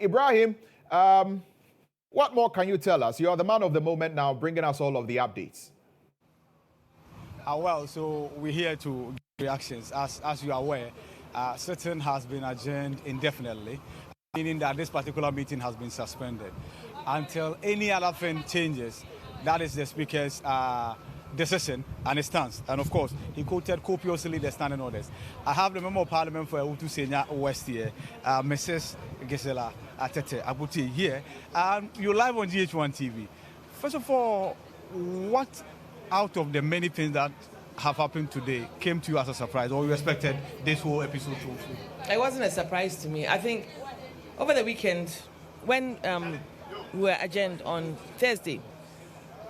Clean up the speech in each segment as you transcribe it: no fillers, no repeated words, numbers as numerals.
Ibrahim, what more can you tell us? You're the man of the moment now, bringing us all of the updates. Well, so we're here to give reactions. As you are aware, sitting has been adjourned indefinitely, meaning that this particular meeting has been suspended until any other thing changes. That is the Speaker's decision and his stance. And of course, he quoted copiously the standing orders. I have the Member of Parliament for Utu Senior West here, Mrs. Gisela Atete Abuti here. You're live on GHOne TV. First of all, what out of the many things that have happened today came to you as a surprise, or you expected this whole episode to unfold? It wasn't a surprise to me. I think over the weekend, when we were adjourned on Thursday,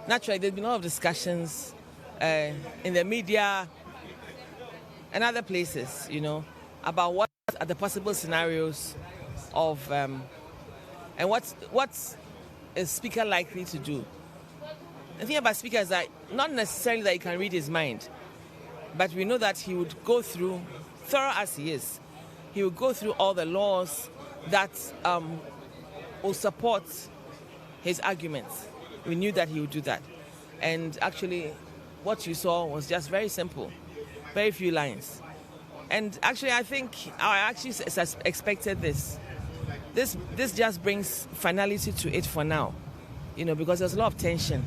naturally there's been a lot of discussions in the media and other places, about what are the possible scenarios of and what's a speaker likely to do. The thing about speaker is that not necessarily that he can read his mind, but we know that he would go through, thorough as he is, he would go through all the laws that will support his arguments. We knew that he would do that. And actually, what you saw was just very simple, very few lines. And actually, I think I actually expected this. This just brings finality to it for now, because there's a lot of tension,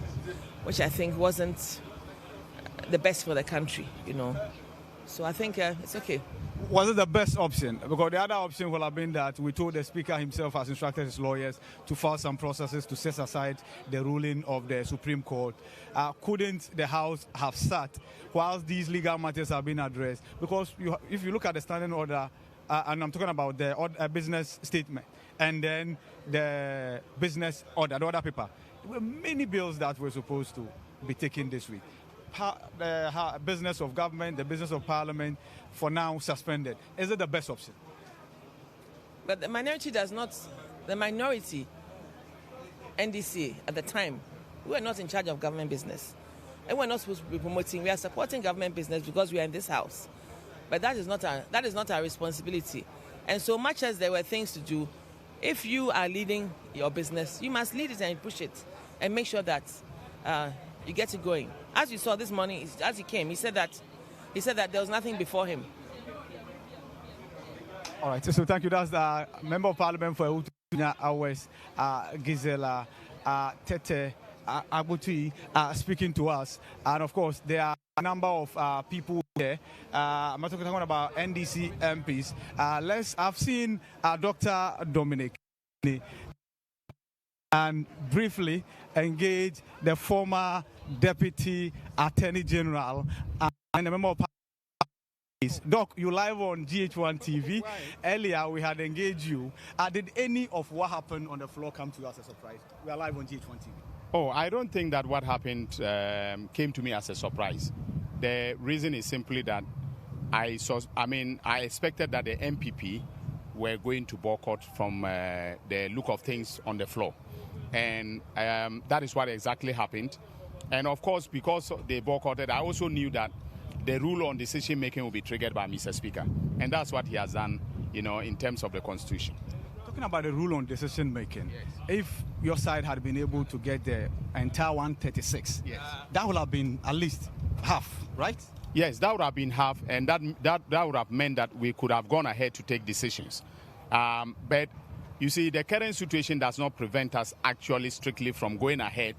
which I think wasn't the best for the country, So I think it's okay. Was it the best option? Because the other option would have been that we told the Speaker himself has instructed his lawyers to file some processes to set aside the ruling of the Supreme Court. Couldn't the House have sat whilst these legal matters have been addressed? Because if you look at the standing order, and I'm talking about the business statement, and then the business order, the order paper, there were many bills that were supposed to be taken this week. The business of government, the business of parliament, for now suspended. Is it the best option? But the minority, NDC at the time, we were not in charge of government business. And we're not supposed to be promoting, we are supporting government business because we are in this house. But that is not our responsibility. And so much as there were things to do, if you are leading your business, you must lead it and push it and make sure that you get it going. As you saw this morning, as he came, he said that there was nothing before him. All right, so thank you. That's the Member of Parliament for Utu West, Gisela Tete Abuti, speaking to us. And of course, there are a number of people there. I'm talking about NDC MPs. I've seen Dr. Dominic and briefly engage the former Deputy Attorney General and a member of Parliament. Doc, you live on GHOne TV. Right. Earlier, we had engaged you. Did any of what happened on the floor come to you as a surprise? We are live on GHOne TV. Oh, I don't think that what happened came to me as a surprise. The reason is simply that I expected that the MPP were going to boycott from the look of things on the floor. And that is what exactly happened. And of course, because they boycotted, I also knew that the rule on decision making will be triggered by Mr. Speaker. And that's what he has done, in terms of the Constitution. Talking about the rule on decision making, yes. If your side had been able to get the entire 136, yes, that would have been at least half, right? Yes, that would have been half, and that would have meant that we could have gone ahead to take decisions. But you see, the current situation does not prevent us actually strictly from going ahead,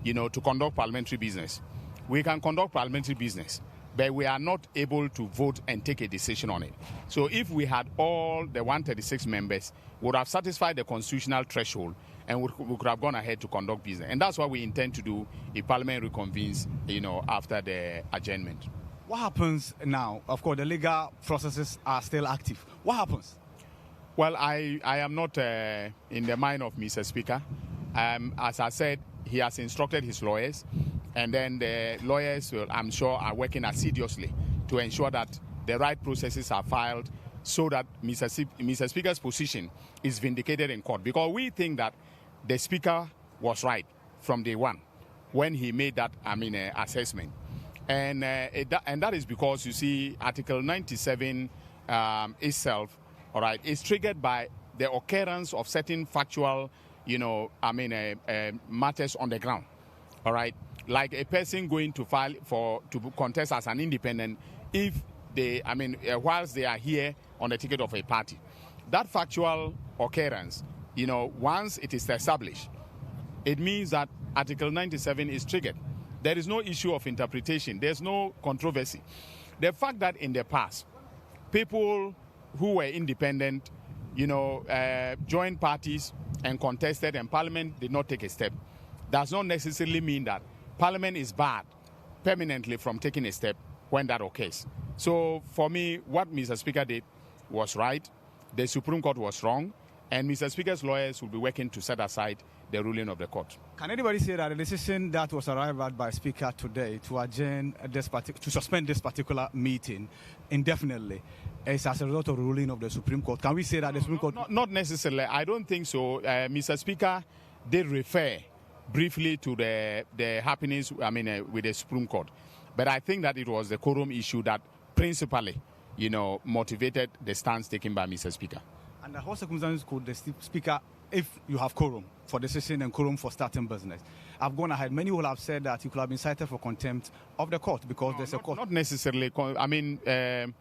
to conduct parliamentary business. We can conduct parliamentary business, but we are not able to vote and take a decision on it. So if we had all the 136 members, we would have satisfied the constitutional threshold and we could have gone ahead to conduct business. And that's what we intend to do if Parliament reconvenes, after the adjournment. What happens now? Of course, the legal processes are still active. What happens? Well, I am not in the mind of Mr. Speaker. As I said, he has instructed his lawyers, and then the lawyers, I'm sure, are working assiduously to ensure that the right processes are filed so that Mr. Speaker's position is vindicated in court. Because we think that the Speaker was right from day one when he made that assessment. And that is because, you see, Article 97 itself, all right, is triggered by the occurrence of certain factual, matters on the ground. All right, like a person going to file to contest as an independent if they, whilst they are here on the ticket of a party. That factual occurrence, once it is established, it means that Article 97 is triggered. There is no issue of interpretation. There's no controversy. The fact that in the past, people who were independent, joined parties and contested, and Parliament did not take a step, does not necessarily mean that Parliament is barred permanently from taking a step when that occurs. So for me, what Mr. Speaker did was right. The Supreme Court was wrong, and Mr. Speaker's lawyers will be working to set aside the ruling of the court. Can anybody say that the decision that was arrived at by Speaker today to adjourn to suspend this particular meeting indefinitely is as a result of the ruling of the Supreme Court? Can we say that the Supreme Court... Not necessarily. I don't think so. Mr. Speaker did refer briefly to the happenings, with the Supreme Court. But I think that it was the quorum issue that principally, motivated the stance taken by Mr. Speaker. Under what circumstances could the Speaker, if you have quorum for decision and quorum for starting business, I've gone ahead. Many will have said that you could have been cited for contempt of the court because there's a court. Not necessarily. Mr.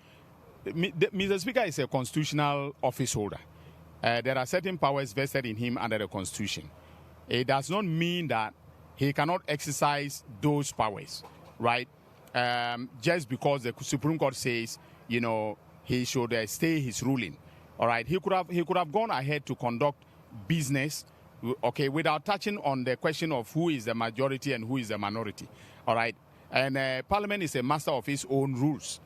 Speaker is a constitutional office holder. There are certain powers vested in him under the Constitution. It does not mean that he cannot exercise those powers, right? Just because the Supreme Court says, he should stay his ruling. All right, he could have gone ahead to conduct business, okay, without touching on the question of who is the majority and who is the minority. All right, and Parliament is a master of its own rules.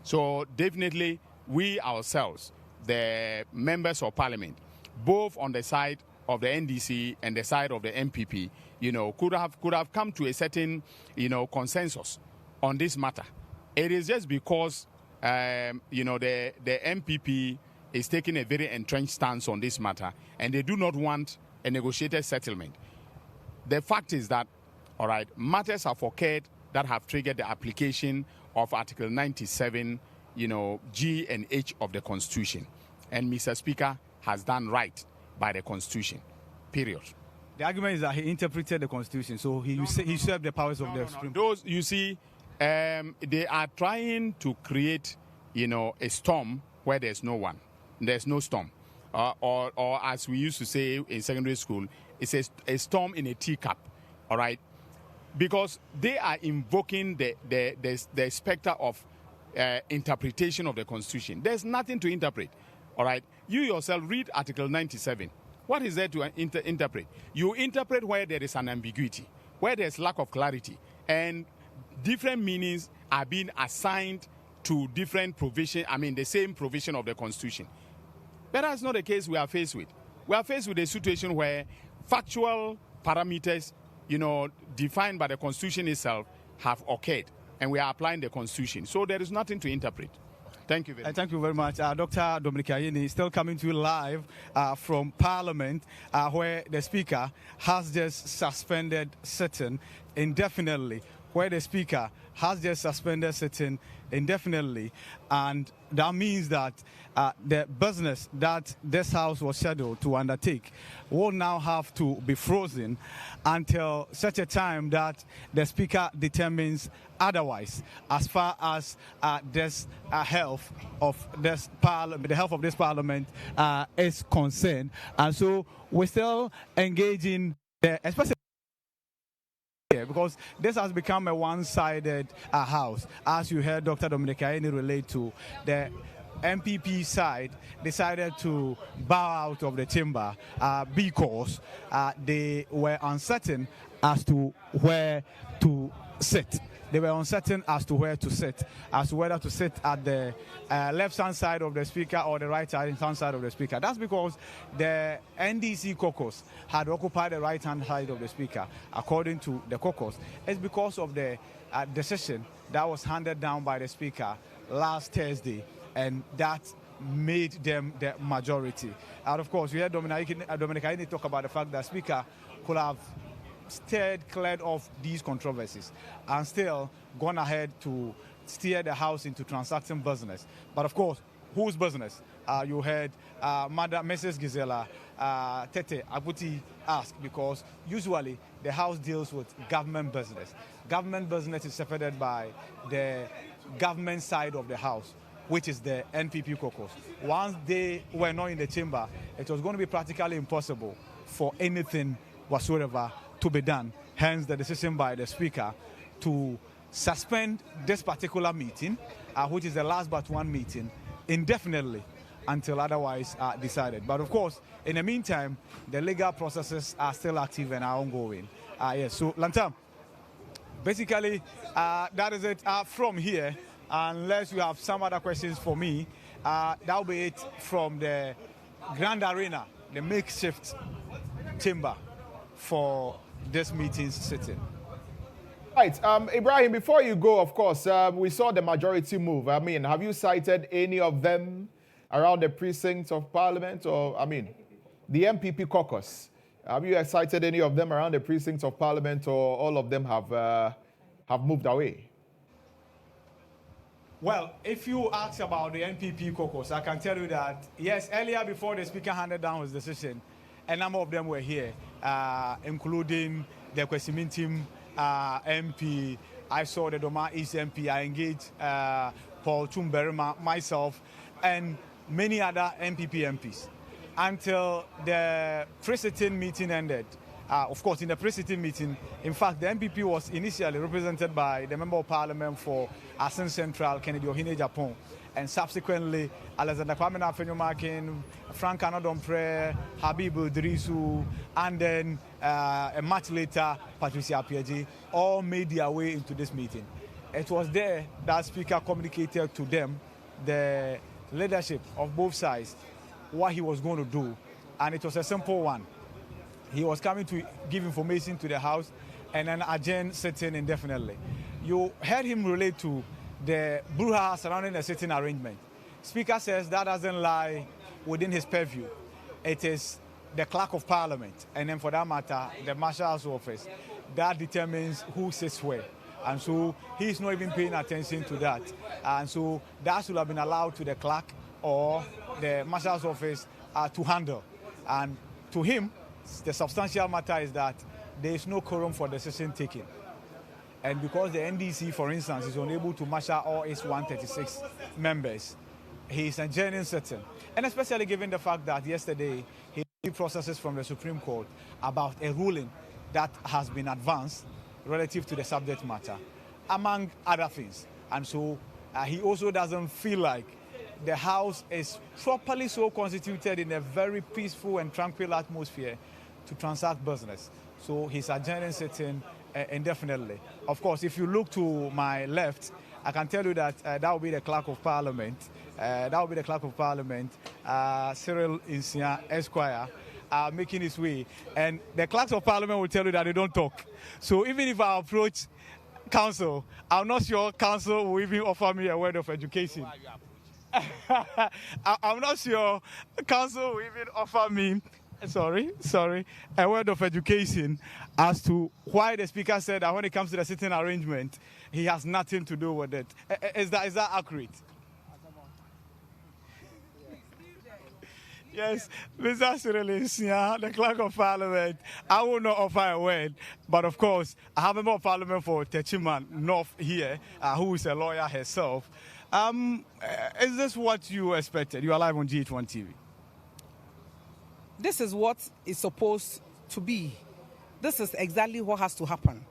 So definitely, we ourselves, the members of Parliament, both on the side of the NDC and the side of the MPP, could have come to a certain, consensus on this matter. It is just because, the MPP is taking a very entrenched stance on this matter, and they do not want a negotiated settlement. The fact is that, all right, matters have occurred that have triggered the application of Article 97, G and H of the Constitution. And Mr. Speaker has done right by the Constitution, period. The argument is that he interpreted the Constitution, so he usurped the powers of the Supreme Court. Those, you see, they are trying to create, a storm where there's no one. There's no storm. Or as we used to say in secondary school, it's a storm in a teacup, all right? Because they are invoking the specter of interpretation of the Constitution. There's nothing to interpret, all right? You yourself read Article 97. What is there to interpret? You interpret where there is an ambiguity, where there's lack of clarity, and different meanings are being assigned to different provision, the same provision of the Constitution. But that's not the case we are faced with. We are faced with a situation where factual parameters, defined by the Constitution itself have occurred, and we are applying the Constitution. So there is nothing to interpret. Thank you very much. Thank you very much. Dr. Dominic Ayeni is still coming to you live from Parliament, where the Speaker has just suspended sitting indefinitely, indefinitely, and that means that the business that this House was scheduled to undertake will now have to be frozen until such a time that the Speaker determines otherwise, as far as this health of this Parliament, the health of this Parliament is concerned. And so we're still engaging, especially because this has become a one-sided house. As you heard Dr. Dominic Ayeni relate to, the MPP side decided to bow out of the chamber because they were uncertain as to where to sit. They were uncertain as to where to sit, as to whether to sit at the left-hand side of the Speaker or the right-hand side of the Speaker. That's because the NDC caucus had occupied the right-hand side of the Speaker, according to the caucus. It's because of the decision that was handed down by the Speaker last Thursday, and that made them the majority. And of course, we heard Dominic Ayeni talk about the fact that Speaker could have cleared off these controversies and still gone ahead to steer the House into transacting business. But of course, whose business? You heard Madam Mrs. Gisela Tete Abuti ask, because usually the House deals with government business. Government business is separated by the government side of the House, which is the NPP caucus. Once they were not in the chamber, it was going to be practically impossible for anything whatsoever to be done. Hence the decision by the Speaker to suspend this particular meeting, which is the last but one meeting, indefinitely until otherwise decided. But of course, in the meantime, the legal processes are still active and are ongoing. Yes, so Lantam, basically, that is it from here. Unless you have some other questions for me, that'll be it from the Grand Arena, the makeshift chamber for this meeting's sitting. Right, Ibrahim, before you go, of course, we saw the majority move. I mean, have you cited any of them around the precincts of Parliament, or, I mean, the MPP caucus? Have you cited any of them around the precincts of Parliament, or all of them have moved away? Well, if you ask about the NPP caucus, I can tell you that, yes, earlier before the Speaker handed down his decision, a number of them were here, including the Kwesimintim MP. I saw the Doma East MP. I engaged Paul Tumberima, myself, and many other MPP MPs until the pre-sitting meeting ended. Of course, in the pre-sitting meeting, in fact, the MPP was initially represented by the Member of Parliament for Asin Central, Kennedy Ohine Japan, and subsequently Alexander Kwame Nafenyomakin, Frank Anodompre, Habib Idrisu, and then a much later Patricia Apieji, all made their way into this meeting. It was there that Speaker communicated to them, the leadership of both sides, what he was going to do, and it was a simple one. He was coming to give information to the House and then adjourn sitting indefinitely. You heard him relate to the brouhaha surrounding the sitting arrangement. Speaker says that doesn't lie within his purview. It is the Clerk of Parliament, and then for that matter, the Marshal's office, that determines who sits where. And so he's not even paying attention to that. And so that should have been allowed to the clerk or the Marshal's office to handle. And to him, the substantial matter is that there is no quorum for decision taking. And because the NDC, for instance, is unable to marshal all its 136 members, he is adjourning sitting. And especially given the fact that yesterday he received processes from the Supreme Court about a ruling that has been advanced relative to the subject matter, among other things. And so he also doesn't feel like the House is properly so constituted in a very peaceful and tranquil atmosphere to transact business. So he's adjourning sitting indefinitely. Of course, if you look to my left, I can tell you that that will be the Clerk of Parliament. Cyril Insia Esquire, making his way. And the Clerks of Parliament will tell you that they don't talk. So even if I approach Council, I'm not sure Council will even offer me a word of education. I'm not sure Council will even offer me a word of education as to why the Speaker said that when it comes to the sitting arrangement, he has nothing to do with it. Is that accurate? Yes, Mr. Cyril, the Clerk of Parliament, I will not offer a word, but of course, I have a member of Parliament for Techiman North here, who is a lawyer herself. Is this what you expected? You are live on GHOne TV. This is what is supposed to be. This is exactly what has to happen,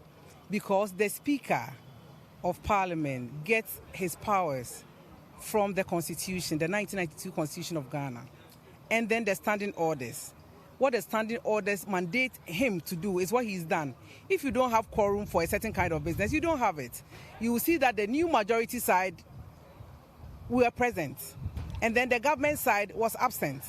because the Speaker of Parliament gets his powers from the Constitution, the 1992 Constitution of Ghana, and then the standing orders. What the standing orders mandate him to do is what he's done. If you don't have quorum for a certain kind of business, you don't have it. You will see that the new majority side were present, and then the government side was absent.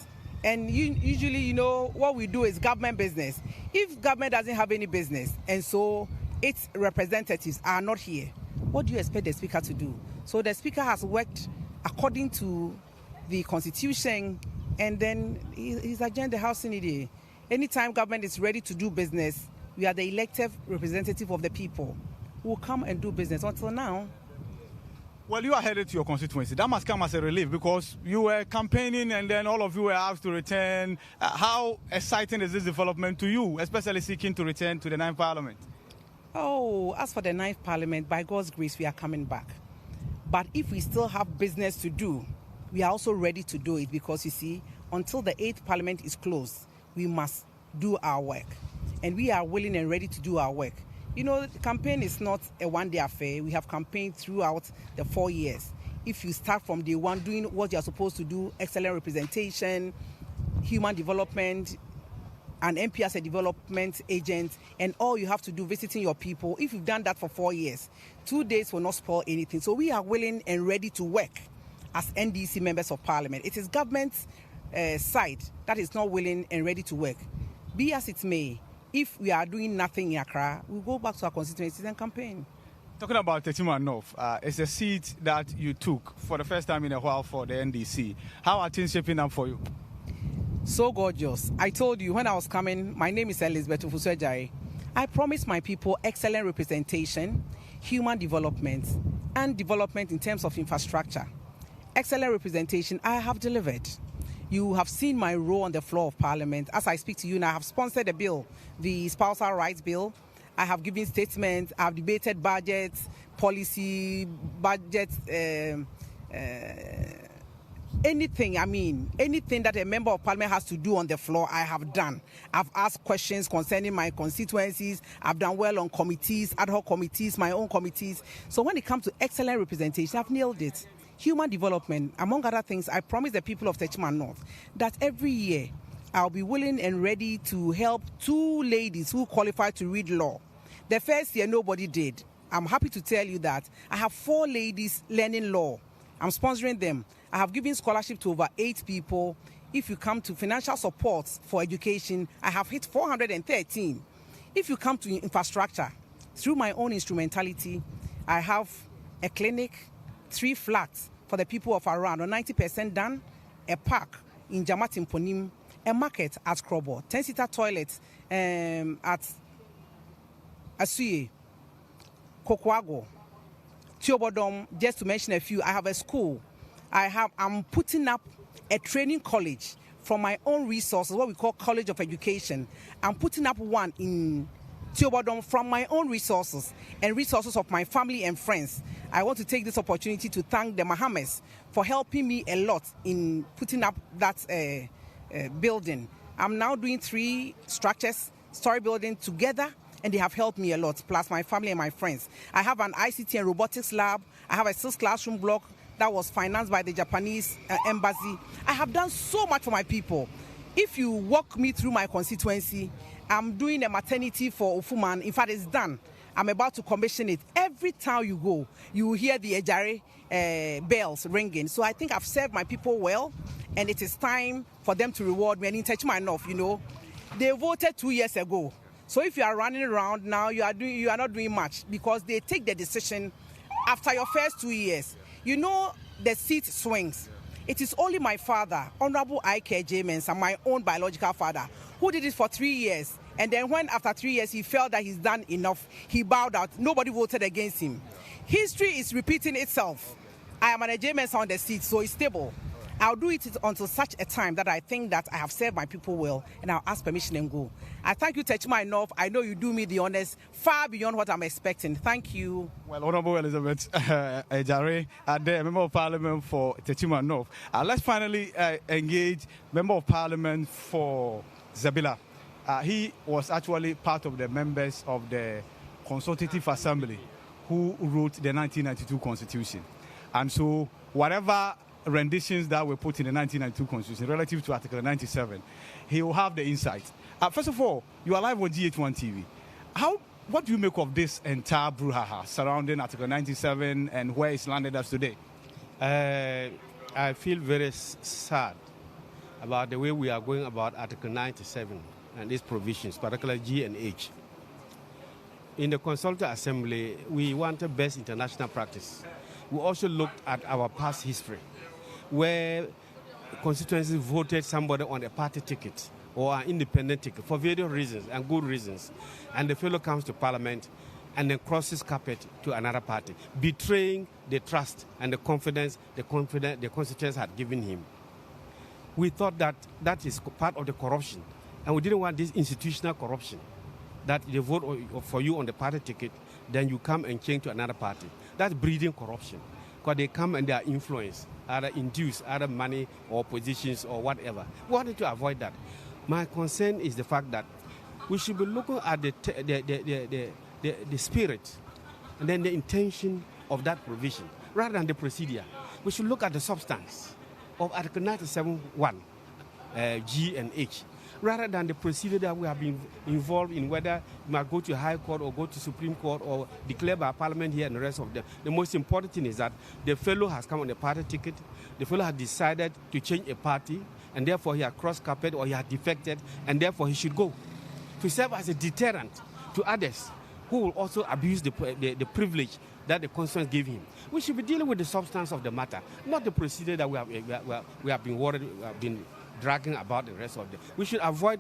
And usually, what we do is government business. If government doesn't have any business, and so its representatives are not here, what do you expect the Speaker to do? So the Speaker has worked according to the Constitution, and then he's adjourned the House in a day. Anytime government is ready to do business, we are the elected representative of the people who will come and do business. Until now, Well, you are headed to your constituency. That must come as a relief because you were campaigning and then all of you were asked to return. How exciting is this development to you, especially seeking to return to the 9th Parliament? Oh, as for the 9th Parliament, by God's grace, we are coming back. But if we still have business to do, we are also ready to do it because, you see, until the 8th Parliament is closed, we must do our work. And we are willing and ready to do our work. You know, the campaign is not a one-day affair. We have campaigned throughout the 4 years. If you start from day one doing what you are supposed to do, excellent representation, human development, an MP as a development agent, and all you have to do, visiting your people. If you've done that for 4 years, 2 days will not spoil anything. So we are willing and ready to work as NDC members of Parliament. It is government's side that is not willing and ready to work. Be as it may, if we are doing nothing in Accra, we'll go back to our constituencies and campaign. Talking about Techiman North, it's a seat that you took for the first time in a while for the NDC. How are things shaping up for you? So gorgeous. I told you when I was coming, my name is Elizabeth Ufusejai. I promised my people excellent representation, human development, and development in terms of infrastructure. Excellent representation, I have delivered. You have seen my role on the floor of Parliament. As I speak to you now, I have sponsored a bill, the Spousal Rights Bill. I have given statements, I have debated budgets, policy, budgets, anything that a member of Parliament has to do on the floor, I have done. I've asked questions concerning my constituencies. I've done well on committees, ad hoc committees, my own committees. So when it comes to excellent representation, I've nailed it. Human development, among other things, I promise the people of Techiman North that every year I'll be willing and ready to help 2 ladies who qualify to read law. The first year, nobody did. I'm happy to tell you that I have 4 ladies learning law. I'm sponsoring them. I have given scholarship to over 8 people. If you come to financial support for education, I have hit 413. If you come to infrastructure, through my own instrumentality, I have a clinic, 3 flats for the people of around, 90% done, a park in Jamatimponim, a market at Krobo, 10-seater toilets at Asuye, Kokwago, Tiobodom, just to mention a few. I have a school. I'm putting up a training college from my own resources, what we call College of Education. I'm putting up one in Tiobodom from my own resources and resources of my family and friends. I want to take this opportunity to thank the Mohammeds for helping me a lot in putting up that building. I'm now doing 3 structures, story building together, and they have helped me a lot, plus my family and my friends. I have an ICT and robotics lab. I have a 6 classroom block that was financed by the Japanese embassy. I have done so much for my people. If you walk me through my constituency, I'm doing a maternity for Ufuman. In fact, it's done. I'm about to commission it. Every time you go, you will hear the Ejare bells ringing. So I think I've served my people well, and it is time for them to reward me. And in Techiman North, you know, they voted 2 years ago. So if you are running around now, you are not doing much because they take the decision after your first 2 years. You know, the seat swings. It is only my father, Honorable Ike J. Mensah, my own biological father, who did it for 3 years. And then when after 3 years he felt that he's done enough, he bowed out. Nobody voted against him. History is repeating itself. I am an J. Mensah on the seat, so it's stable. I'll do it until such a time that I think that I have served my people well, and I'll ask permission and go. I thank you, Techiman North. I know you do me the honors far beyond what I'm expecting. Thank you. Well, Honorable Elizabeth Ejare, the Member of Parliament for Techiman North. Let's finally engage Member of Parliament for Zabila. He was actually part of the members of the Consultative Assembly who wrote the 1992 Constitution. And so whatever renditions that were put in the 1992 Constitution relative to Article 97, he will have the insight. First of all, you are live on GHOne TV. What do you make of this entire brouhaha surrounding Article 97 and where it's landed us today? I feel very sad about the way we are going about Article 97 and its provisions, particularly G and H. In the Consultative Assembly, we wanted best international practice. We also looked at our past history, where constituencies voted somebody on a party ticket or an independent ticket for various reasons and good reasons. And the fellow comes to Parliament and then crosses carpet to another party, betraying the trust and the confidence the constituents had given him. We thought that that is part of the corruption, and we didn't want this institutional corruption, that they vote for you on the party ticket, then you come and change to another party. That's breeding corruption, because they come and they are influenced, either induced, either money or positions or whatever. We wanted to avoid that. My concern is the fact that we should be looking at the spirit and then the intention of that provision rather than the procedure. We should look at the substance of Article 97(1), G and H, rather than the procedure that we have been involved in, whether we might go to High Court or go to Supreme Court or declare by Parliament here and the rest of them. The most important thing is that the fellow has come on a party ticket, the fellow has decided to change a party, and therefore he has crossed carpet or he has defected, and therefore he should go, to serve as a deterrent to others who will also abuse the privilege that the constituents gave him. We should be dealing with the substance of the matter, not the procedure that we have been worried, we have been dragging about the rest of them. We should avoid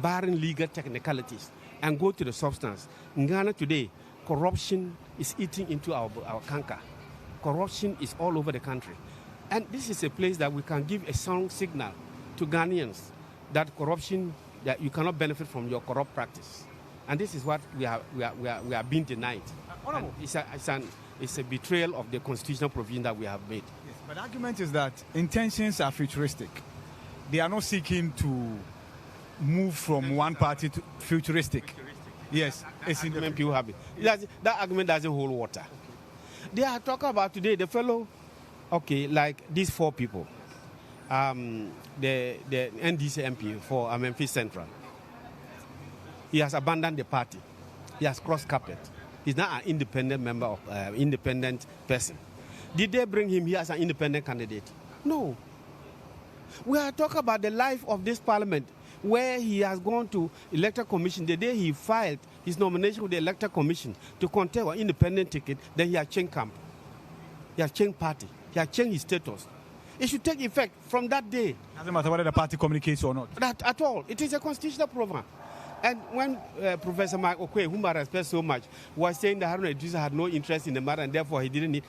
barring legal technicalities and go to the substance. In Ghana today, corruption is eating into our canker. Corruption is all over the country. And this is a place that we can give a strong signal to Ghanaians that corruption, that you cannot benefit from your corrupt practice. And this is what we are being denied. It's a betrayal of the constitutional provision that we have made. Yes, but the argument is that intentions are futuristic. They are not seeking to move from one party to futuristic. Yes, it's in the people have it. That argument doesn't hold water. They are talking about today the fellow, okay, like these four people, the NDC MP for Memphis Central. He has abandoned the party. He has crossed carpet. He's now an independent member of independent person. Did they bring him here as an independent candidate? No. We are talking about the life of this parliament, where he has gone to electoral commission. The day he filed his nomination with the electoral commission to contest an independent ticket, then he has changed camp. He has changed party. He has changed his status. It should take effect from that day. Doesn't matter whether the party communicates or not. That at all. It is a constitutional program. And when Professor Mike Okwe, whom I respect so much, was saying that Haruna Idrissa had no interest in the matter and therefore he didn't need,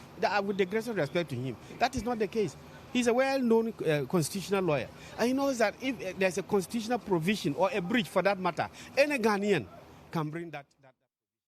with the greatest respect to him, that is not the case. He's a well-known constitutional lawyer. And he knows that if there's a constitutional provision or a breach for that matter, any Ghanaian can bring that.